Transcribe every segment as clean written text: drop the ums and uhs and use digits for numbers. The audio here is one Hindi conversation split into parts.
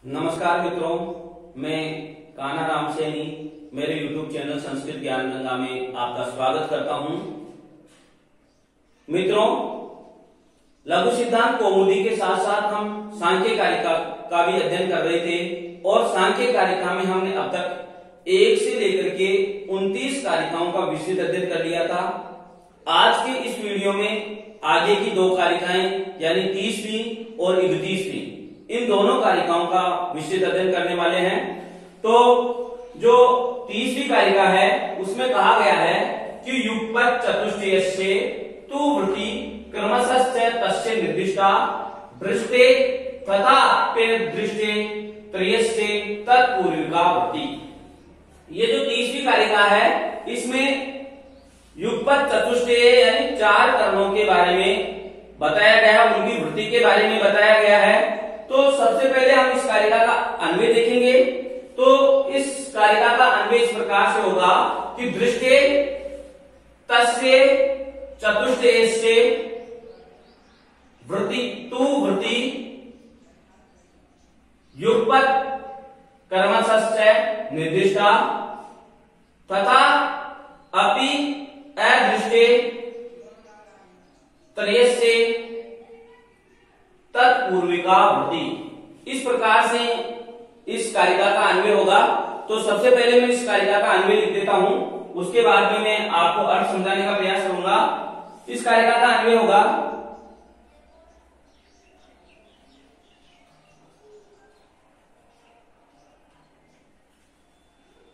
नमस्कार मित्रों, मैं कान्हा राम सैनी मेरे YouTube चैनल संस्कृत ज्ञान गंगा में आपका स्वागत करता हूं। मित्रों, लघु सिद्धांत कौमुदी के साथ साथ हम सांख्य कारिका का भी अध्ययन कर रहे थे और सांख्य कारिका में हमने अब तक 1 से लेकर के 29 कारिकाओं का विस्तृत अध्ययन कर लिया था। आज के इस वीडियो में आगे की 2 कारिकाएं यानी 30वीं और 31वीं इन दोनों कारिकाओं का विस्तृत अध्ययन करने वाले हैं। तो जो 30वीं कारिका है उसमें कहा गया है कि युगपत् चतुष्टयस्य तु वृत्ति क्रमशश्च तस्य निर्दिष्टा दृष्टे तथा दृष्टे त्रयस्य तत्पूर्विका वृत्ति। ये जो 30वीं कारिका है इसमें युगपत् चतुष्टय यानी 4 कर्मों के बारे में बताया गया है, उनकी वृत्ति के बारे में बताया गया है। तो सबसे पहले हम इस कारिका का अन्वय देखेंगे। तो इस कारिका का अन्वय इस प्रकार से होगा कि दृष्टे तस्य चतुष्टयस्य वृत्ति तु वृत्ति युगपत् कर्मशश्च निर्दिष्टा तथा अपि अदृष्टे त्रयस्य तत्पूर्विका वृत्ति। इस प्रकार से इस कारिका का अन्वय होगा। तो सबसे पहले मैं इस कारिका का अन्वय लिख देता हूं, उसके बाद में मैं आपको अर्थ समझाने का प्रयास करूंगा। इस कारिका का अन्वय होगा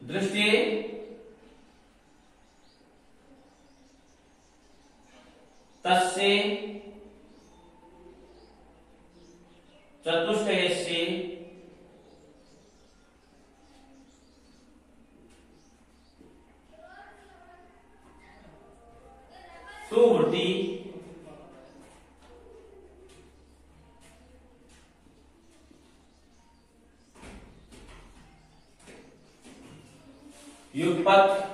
दृष्टि तस्य चतुष्टयस्य सुवृत्ति युगपत्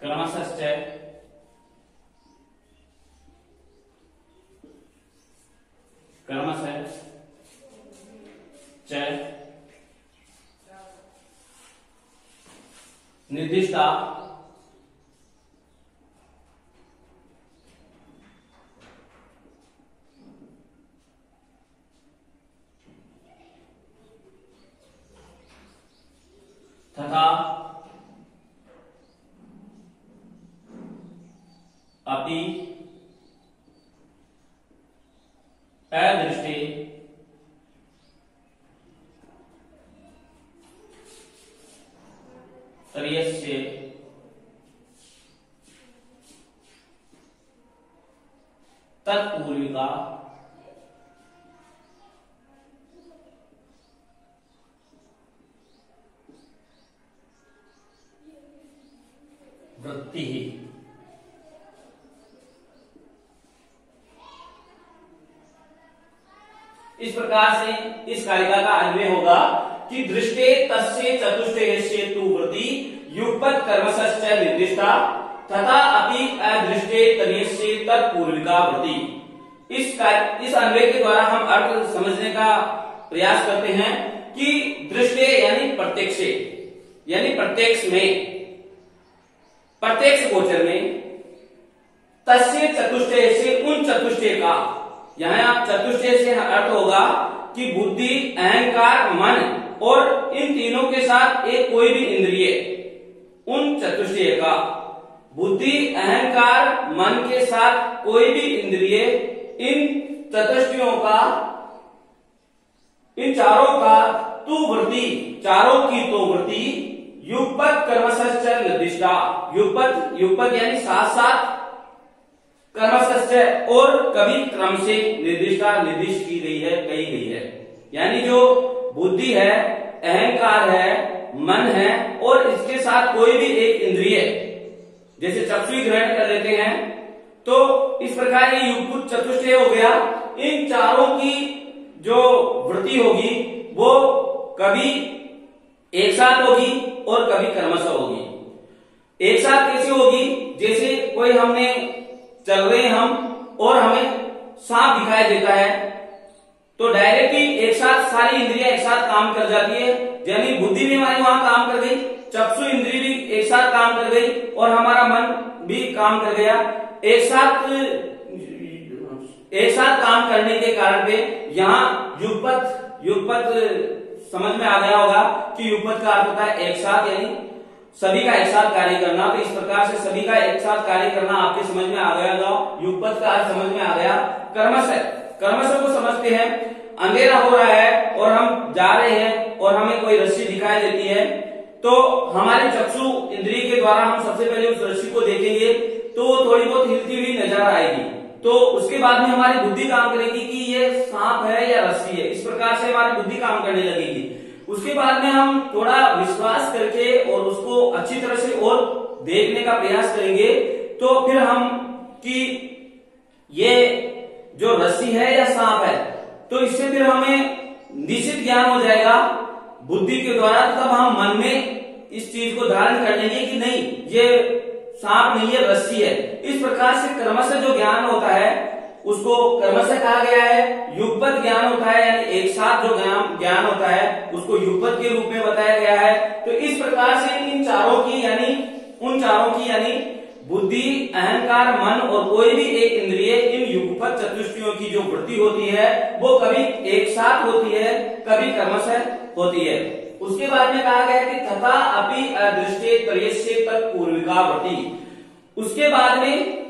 क्रमशश्च निर्दिष्टा तथा अपि अदृष्टे त्रयस्य तत्पूर्विका वृत्ति। इस प्रकार से इस कारिका का अन्वय होगा कि दृष्टे तस्य चतुष्टयस्य तु वृत्ति युगपत् कर्मशश्च निर्दिष्टा तथा अपि अदृष्टे त्रयस्य तत्पूर्विका वृत्ति। इस अन्वय के द्वारा हम अर्थ समझने का प्रयास करते हैं कि दृष्टे यानी प्रत्यक्ष, यानी प्रत्यक्ष में, प्रत्यक्ष गोचर में, तस्य चतुष्टय से उन चतुष्टय का, यहां आप चतुष्टय से अर्थ होगा कि बुद्धि, अहंकार, मन और इन तीनों के साथ एक कोई भी इंद्रिय, उन चतुष्टय का, बुद्धि, अहंकार, मन के साथ कोई भी इंद्रिय, इन चतुष्टयों का, इन चारों का तु वृत्ति, चारों की तो वृत्ति युगपत् कर्मशश्च निर्दिष्टा, युगपत् यानी साथ साथ, कर्मशश्च और कभी क्रम से निर्दिष्टा, निर्दिष्ट की गई है, कही गई है। यानी जो बुद्धि है, अहंकार है, मन है और इसके साथ कोई भी एक इंद्रिय, जैसे चक्षु ग्रहण कर लेते हैं, तो इस प्रकार ये युगपत् चतुष्टय हो गया। इन चारों की जो वृत्ति होगी वो कभी एक साथ होगी और कभी क्रमशः होगी। एक साथ कैसे होगी? जैसे कोई हमने चल रहे हम और हमें सांप दिखाई देता है तो डायरेक्टली एक साथ सारी इंद्रियां एक साथ काम कर जाती है, यानी बुद्धि भी हमारी वहां काम कर गई, चक्षु इंद्रिय भी एक साथ काम कर गई और हमारा मन भी काम कर गया। एक साथ काम करने के कारण पे यहाँ युगपत समझ में आ गया होगा कि युगपत का अर्थ होता है एक साथ, यानी सभी का एक साथ कार्य करना। तो इस प्रकार से सभी का एक साथ कार्य करना आपके समझ में आ गया होगा। युगपत का अर्थ समझ में आ गया। कर्मश को समझते हैं, अंधेरा हो रहा है और हम जा रहे हैं और हमें कोई रस्सी दिखाई देती है तो हमारे चक्षु इंद्रिय के द्वारा हम सबसे पहले उस रस्सी को देखेंगे तो थोड़ी बहुत हिलती हुई नजर आएगी। तो उसके बाद में हमारी बुद्धि काम करेगी कि ये सांप है या रस्सी है, इस प्रकार से हमारी बुद्धि काम करने लगेगी। उसके बाद में हम थोड़ा विश्वास करके और उसको अच्छी तरह से और देखने का प्रयास करेंगे तो फिर हम कि ये जो रस्सी है या सांप है, तो इससे फिर हमें निश्चित ज्ञान हो जाएगा बुद्धि के द्वारा। तब हम मन में इस चीज को धारण कर लेंगे कि नहीं ये सांप नहीं है, रस्सी है। इस प्रकार से कर्मश जो ज्ञान होता है उसको कर्मश कहा गया है। युगपत ज्ञान होता है, यानी एक साथ जो ज्ञान होता है उसको युगपत के रूप में बताया गया है। तो इस प्रकार से इन चारों की यानी बुद्धि, अहंकार, मन और कोई भी एक इंद्रिय, इन युगपत चतुष्टयों की जो वृत्ति होती है वो कभी एक साथ होती है, कभी कर्मश होती है। उसके बाद में कहा गया कि तथा अपि अदृष्टे त्रयस्य तत्पूर्विका वृत्ति। उसके बाद में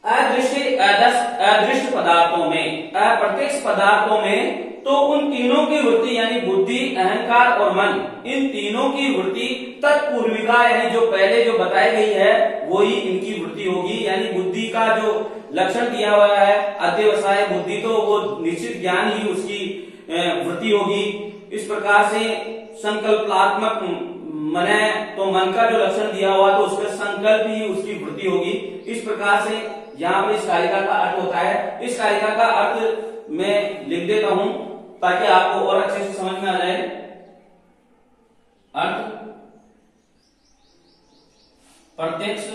अदृष्ट पदार्थों में, अप्रत्यक्ष पदार्थों में, तो उन तीनों की वृत्ति यानी बुद्धि, अहंकार और मन, इन तीनों की वृत्ति तत्पूर्विका यानी जो पहले जो बताई गई है वही इनकी वृत्ति होगी। यानी बुद्धि का जो लक्षण दिया हुआ है अध्यवसाय बुद्धि, तो वो निश्चित ज्ञान ही उसकी वृत्ति होगी। इस प्रकार से संकल्पात्मक मन है तो मन का जो लक्षण दिया हुआ तो उसका संकल्प ही उसकी वृत्ति होगी। इस प्रकार से यहाँ पर इस कारिका का अर्थ होता है। इस कारिका का अर्थ मैं लिख देता हूं ताकि आपको और अच्छे से समझ में आ जाए। अर्थ प्रत्यक्ष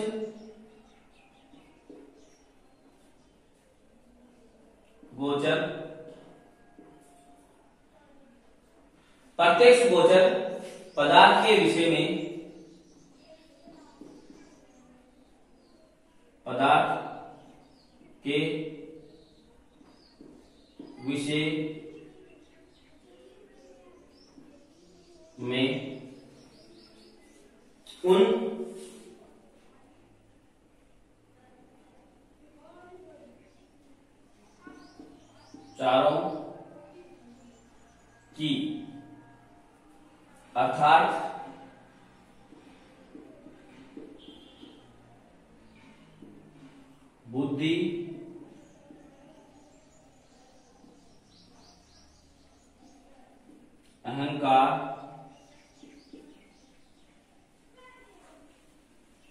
गोचर, प्रत्यक्ष गोचर पदार्थ के विषय में, पदार्थ के विषय में उन चारों की अर्थात बुद्धि, अहंकार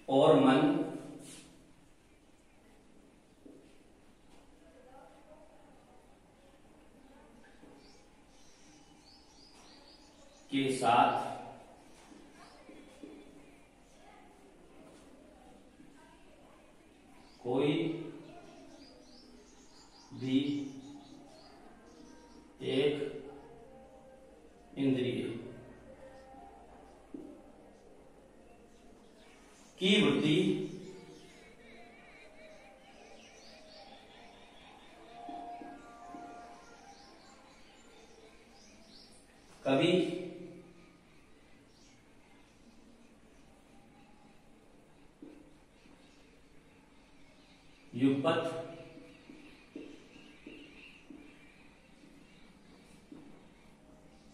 और मन के साथ कोई भी एक इंद्रिय की वृत्ति कभी युगपत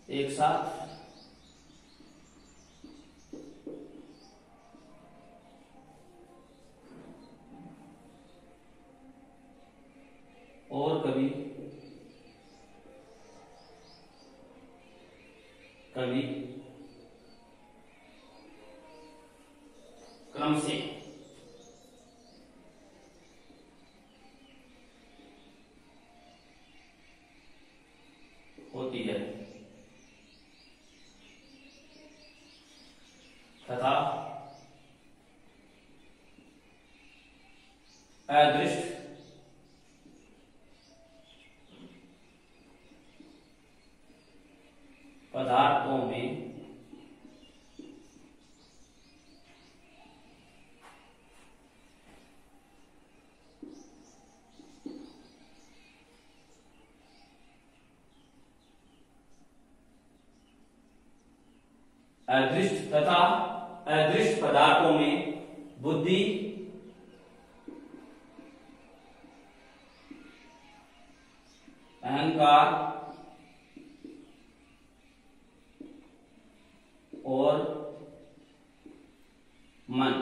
एक साथ और कभी कभी क्रम से होती है तथा अदृष्ट अदृष्ट तथा अदृष्ट पदार्थों में बुद्धि, अहंकार और मन,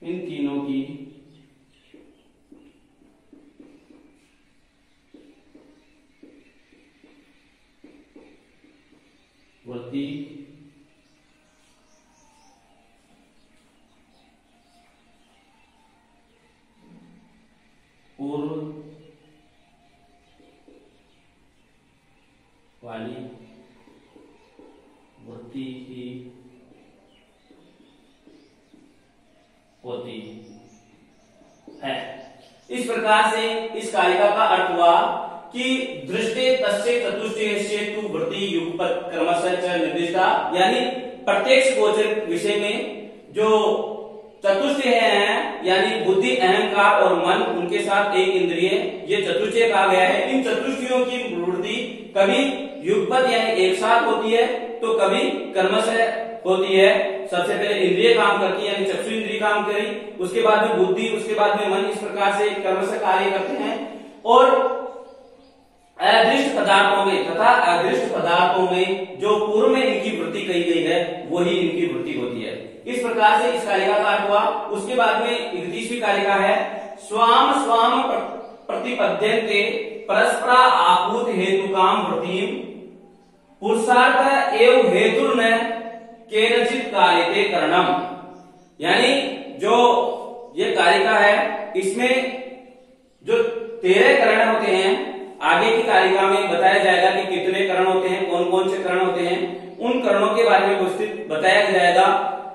इन तीनों की वृत्ति पूर्व वाली वृत्ति ही होती है। इस प्रकार से इस कारिका का अर्थ हुआ कि दृष्टे तस्य चतुष्टयस्य तु वृत्ति युगपत् क्रमशः च निर्दिष्टा, यानी प्रत्यक्ष गोचर विषय में जो चतुष्टय हैं यानी बुद्धि, अहंकार और मन, उनके साथ एक इंद्रिय, ये चतुष्टय कहा गया है। इन चतुष्टयों की वृत्ति कभी युगपत् यानी एक साथ होती है तो कभी कर्मशः होती है। सबसे पहले इंद्रिय काम करती है यानी चक्षु इंद्रिय काम करी, उसके बाद में बुद्धि, उसके बाद में मन, इस प्रकार से कर्मशः कार्य करते हैं। और अदृष्ट पदार्थों में तथा अदृष्ट पदार्थों में जो पूर्व में इनकी वृत्ति कही गई है वही इनकी वृत्ति होती है। इस प्रकार से इस कारिका का अर्थ हुआ। उसके बाद में 31वीं कारिका है, स्वाम स्वाम प्रतिपद्यन्ते परस्परा आपूत हेतुकाम वृत्तिम पुरुषार्थ एवं हेतुर्न केनचित् कार्यते करणम। यानी जो ये कारिका है इसमें जो 13 करण होते हैं, आगे की कारिका में बताया जाएगा कि कितने करण होते हैं, कौन कौन से करण होते हैं, उन करणों के बारे में विस्तृत बताया जाएगा।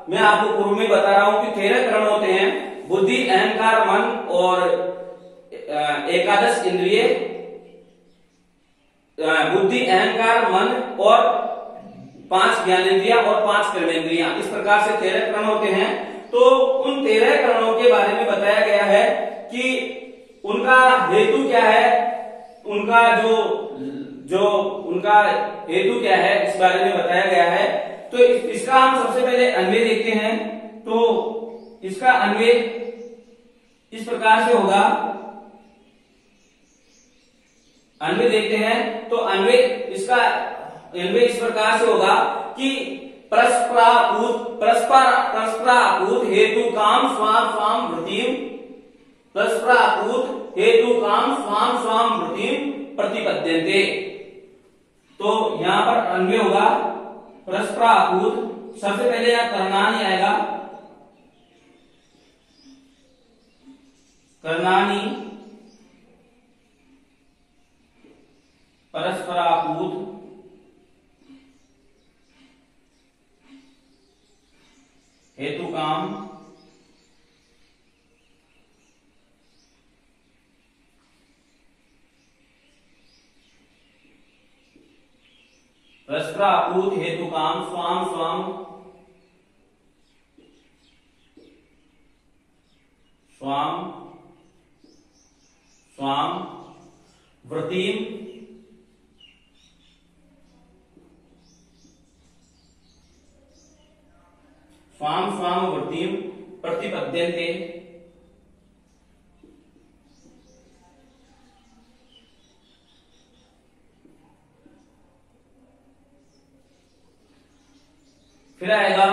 मैं आपको पूर्व में बता रहा हूं कि 13 करण होते हैं, बुद्धि, अहंकार, मन और एकादश इंद्रिय, बुद्धि, अहंकार, मन और 5 ज्ञानेंद्रियां और 5 कर्मेंद्रियां, इस प्रकार से 13 करण होते हैं। तो उन 13 करणों के बारे में बताया गया है कि उनका हेतु क्या है, उनका जो उनका हेतु क्या है, इस बारे में बताया गया है। तो इसका हम सबसे पहले अन्वय देखते हैं। तो इसका अन्वय इस प्रकार से होगा, अन्वय देखते हैं। तो अन्वय इस प्रकार से होगा कि परस्परापूत हेतु काम स्वाम स्वाम वृत्तिम, परस्परापूत हेतु काम स्वाम स्वाम वृत्तिम प्रतिपद्यन्ते। तो यहां पर अन्वय होगा परस्परापूत, सबसे पहले यहां करणानि आएगा, करणानि परस्परापूत हेतु काम परस्परापूत हेतु काम स्वाम स्वाम स्वाम स्वाम वृत्तिम स्वाम स्वाम वृत्तिम प्रतिपद्यन्ते। फिर आएगा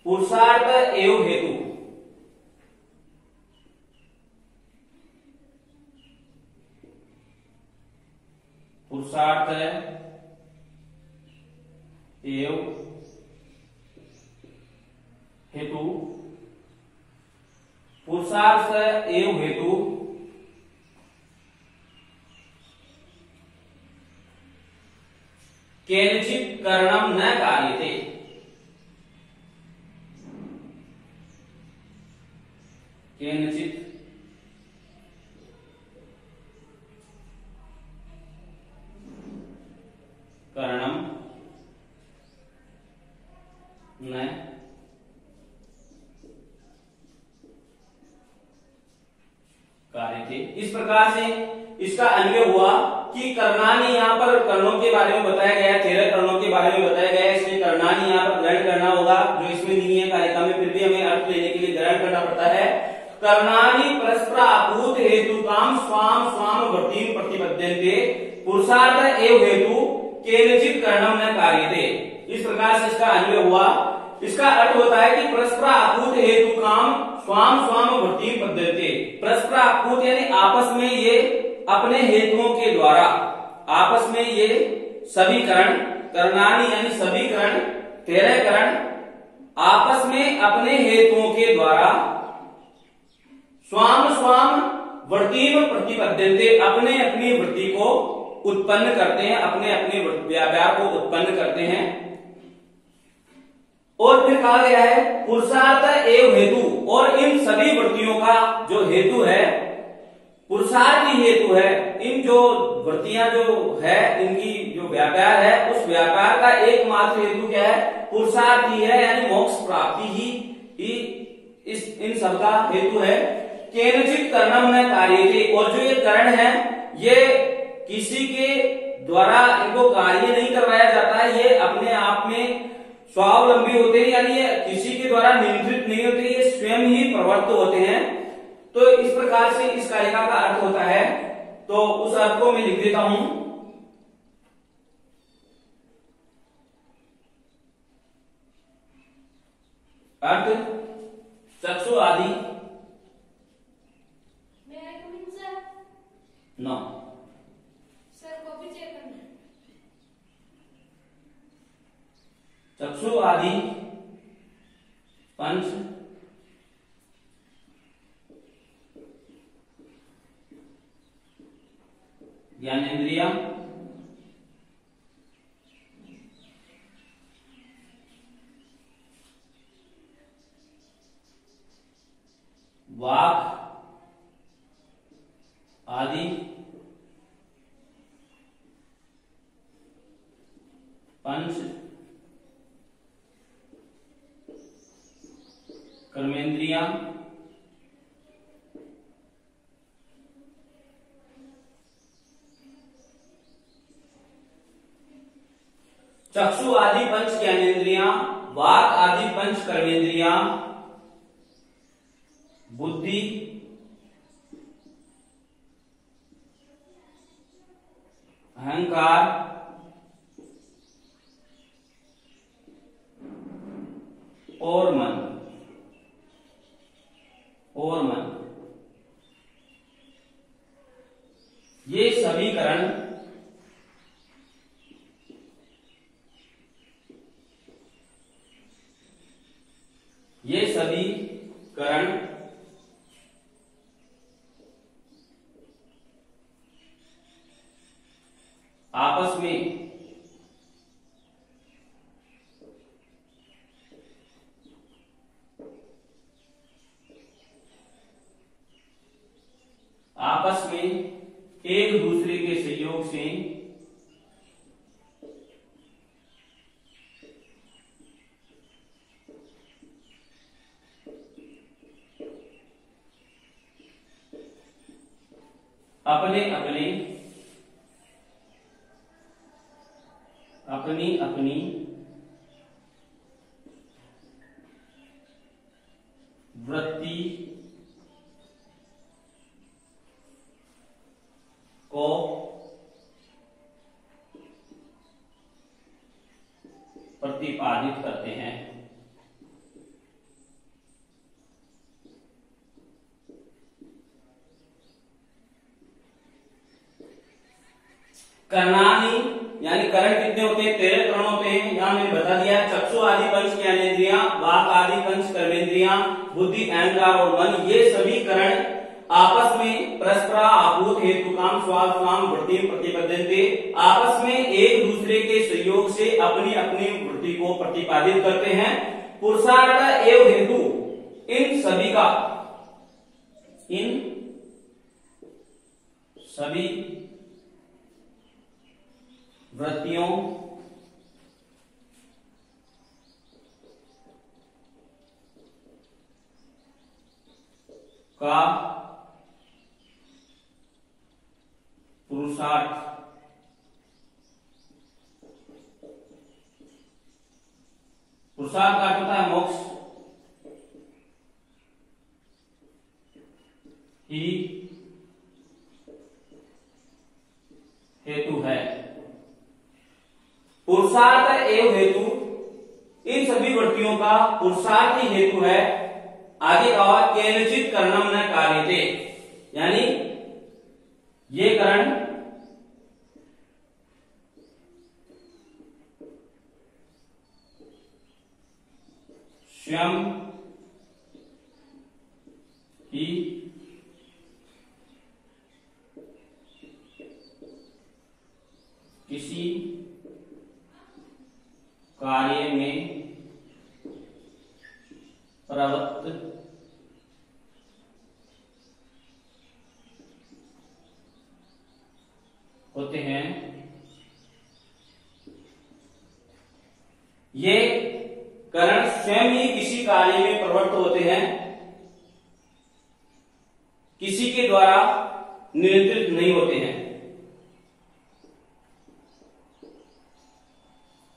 पुरुषार्थ एवं हेतु, पुरुषार्थ एवं हेतु, पुरुषार्थ एवं हेतु केनचित् करणम न कार्यते, केनचित् करणम न कार्यते। इस प्रकार से इसका अन्वय हुआ कि कर्णानी, यहाँ पर कर्णों के बारे में बताया गया है, 13 कर्णों के बारे में बताया गया है, इसलिए कर्णानी यहाँ पर ग्रहण करना होगा, जो इसमें नहीं है कारिका में, फिर भी हमें अर्थ लेने के लिए ग्रहण करना पड़ता है। कर्णानी परस्पर आपूत हेतु काम स्वाम स्वाम वृत्तिम प्रतिपद्यन्ते पुरुषार्थ एव हेतु केनचित् कर्णम न कार्यते। इस प्रकार से इसका अन्वय हुआ। इसका अर्थ होता है कि परस्पर आपूत हेतु काम स्वाम स्वाम वृत्तिम पद्यन्ते। परस्पर आपूत यानी आपस में ये अपने हेतुओं के द्वारा, आपस में ये सभी करण, कर्णानी यानी सभी करण, 13 करण आपस में अपने हेतुओं के द्वारा स्वाम स्वाम वृत्तिम प्रतिपद्यन्ते, अपने अपनी वृत्ति को उत्पन्न करते हैं, अपने अपने व्यापार को उत्पन्न करते हैं। और फिर कहा गया है पुरुषार्थ एवं हेतु, और इन सभी वृत्तियों का जो हेतु है, पुरुषार्थ ही हेतु है। इन जो वृत्तियां जो है, इनकी जो व्यापार है, उस व्यापार का एकमात्र हेतु क्या है? पुरुषार्थ ही है, यानी मोक्ष प्राप्ति ही इन सबका हेतु है। केनचित् कर्णम न कार्यते, और जो ये करण है ये किसी के द्वारा इनको कार्य नहीं करवाया जाता है, ये अपने आप में स्वावलंबी होते हैं, यानी ये किसी के द्वारा नियंत्रित नहीं होते, ये स्वयं ही प्रवृत्त होते हैं। तो इस प्रकार से इस कारिका का अर्थ होता है। तो उस अर्थ को मैं लिख देता हूं। अर्थ चक्षु आदि नो सर कॉपी चेक करना। चक्षु आदि पंच ज्ञानेन्द्रिय वाक आदि पंच कर्मेंद्रिया चक्षु आदि पंच ज्ञानेन्द्रियां, वाक आदि पंच कर्मेंद्रियां, बुद्धि, अहंकार, और मन, ये सभी करण आपस में एक दूसरे के सहयोग से अपनी वृत्ति को प्रतिपादित करते हैं। कर्णानी यानी करण कितने होते हैं? 13 करण होते हैं। यहां मैंने बता दिया, चक्षु आदि पंच ज्ञानेन्द्रियां, वाक आदि पंच कर्मेंद्रियां, बुद्धि, अहंकार और मन, ये सभी करण आपस में परस्पर आपूत हेतु काम स्वाम वृत्ति प्रतिपद्यन्ते, आपस में एक दूसरे के सहयोग से अपनी अपनी वृत्ति को प्रतिपादित करते हैं। पुरुषार्थ एवं हेतु, इन सभी वृत्तियों का पुरुषार्थ पुरुषार्थ का अर्थ होता है मोक्ष, ही हेतु है। पुरुषार्थ एवं हेतु, इन सभी वृत्तियों का पुरुषार्थ ही हेतु है। आगे कहा केनचित कर्णम न कार्यते, यानी ये करण स्वयं ही किसी कार्य में प्रवृत्त होते हैं। ये करण स्वयं ही किसी कार्य में प्रवृत्त होते हैं, किसी के द्वारा नियंत्रित नहीं होते हैं।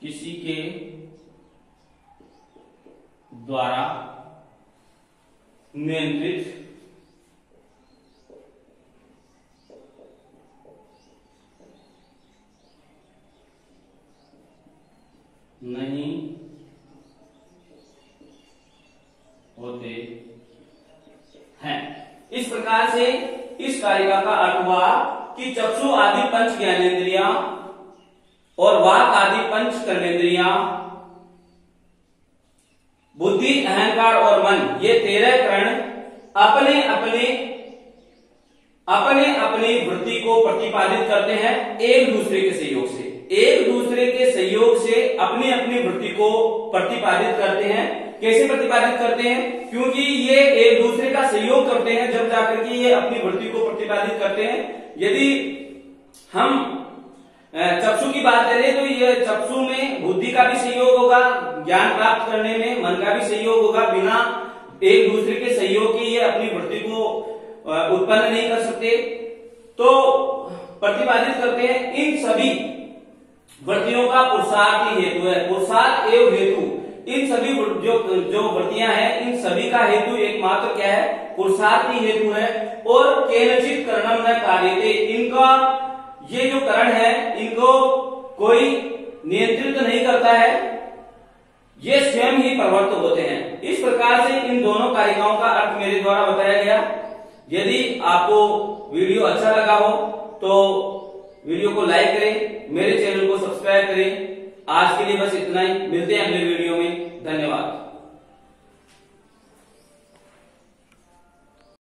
किसी के द्वारा नियंत्रित नहीं होते हैं। इस प्रकार से इस कारिका का अर्थ हुआ कि चक्षु आदि पंच ज्ञानेन्द्रियां और वाक आदि पंच कर्मेंद्रियां, बुद्धि, अहंकार और मन, ये 13 करण अपने अपने वृत्ति को प्रतिपादित करते हैं एक दूसरे के सहयोग से। एक दूसरे के सहयोग से अपनी अपनी वृत्ति को प्रतिपादित करते हैं। कैसे प्रतिपादित करते हैं? क्योंकि ये एक दूसरे का सहयोग करते हैं, जब जाकर के ये अपनी वृत्ति को प्रतिपादित करते हैं। यदि हम चक्षु की बात करें तो ये चक्षु में बुद्धि का भी सहयोग होगा, ज्ञान प्राप्त करने में मन का भी सहयोग होगा। बिना एक दूसरे के सहयोग के ये अपनी वृत्ति को उत्पन्न नहीं कर सकते, तो प्रतिपादित करते हैं। इन सभी वृत्तियों का पुरुषार्थ ही हेतु है। पुरुषार्थ एवं हेतु, इन सभी जो वृत्तियां हैं, इन सभी का हेतु एकमात्र क्या है? पुरुषार्थ ही हेतु है। और केनचित करणम न कार्यते, इनका ये जो करण है इनको कोई नियंत्रित नहीं करता है, ये स्वयं ही प्रवृत्त होते हैं। इस प्रकार से इन दोनों कारिकाओं का अर्थ मेरे द्वारा बताया गया। यदि आपको वीडियो अच्छा लगा हो तो वीडियो को लाइक करें, मेरे चैनल को सब्सक्राइब करें। आज के लिए बस इतना ही, मिलते हैं अगले वीडियो में। धन्यवाद।